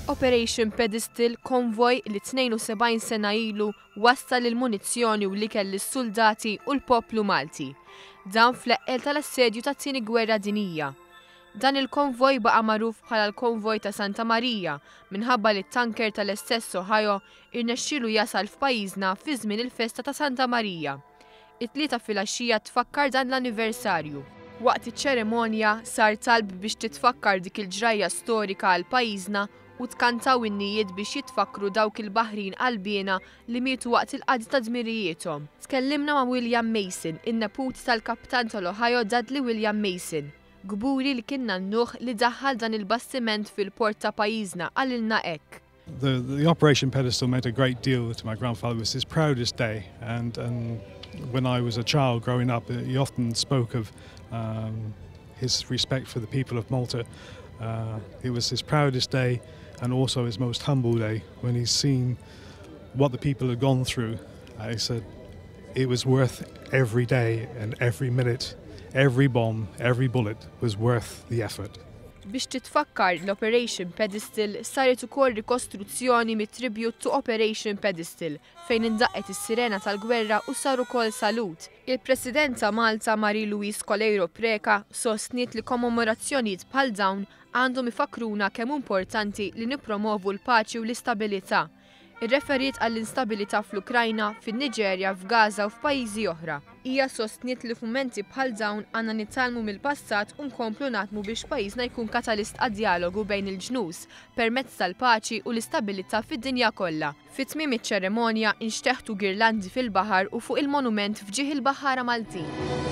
Operation Pedestal konvoj li 72 sena ilu wassal il-munizzjoni u l-ikel lis-soldati u l-poplu Malti. Dan fl-eqqel tal-assedju tat-tieni Gwerra Dinjija. Dan il-konvoj baqa' magħruf bħala l-konvoj ta' Santa Marija minħabba li t-tanker tal-SS Ohio irnexxielu jasal f'pajjiżna fi żmien il-festa ta' Santa Marija. It-tlieta filgħaxija tfakkar dan l-anniversarju. Waqt iċ-ċerimonja sar talb biex titfakkar dik il-ġrajja storika għal pajjiżna u tkantaw in-nijiet biex jitfakru dawk il-Baħrin qalbiena li mietu waqt il-qadi ta' dmirijietom. Tkellimna ma' William Mason, in-neput tal-Kapitan tal-Ohio Dudley William Mason. Gburi li kien nannuh li daħħal dan il-bastiment fil-port ta' pajjiżna għalilna hekk. The Operation Pedestal meant a great deal to my grandfather. It was his proudest day, and when I was a child growing up, he often spoke of his respect for the people of Malta. It was his proudest day and also his most humble day when he's seen what the people had gone through. He said it was worth every day and every minute, every bomb, every bullet was worth the effort. Biex titfakkar l-Operation Pedestal saret ukoll rikostruzzjoni mit-tribute to Operation Pedestal fejn indaqqet is-sirena tal-gwerra u sar ukoll salut. Il-President ta' Malta Marie-Louise Coleiro Preca sostniet li kommemorazzjonijiet bħal dawn għandhom ifakruna kemm importanti li nippromovu l-paċi u l-istabilità. Irreferit għall-instabilità fl-Ukrajna, fin-Niġerja, f'Gaza u f'pajjiżi oħra. Hija sostniet li f'mumenti bħal dawn għandna nitalmu mill-passat u nkomplu naħdmu biex pajjiżna jkun katalist għad-dialogu bejn il-ġnus permezz tal-paċi u l-istabilità fid-dinja kollha. Fit-tmiem iċ-ċerimonja nxteħtu girlandi fil-baħar u fuq il-monument fġieħ il-Baħħara Maltin.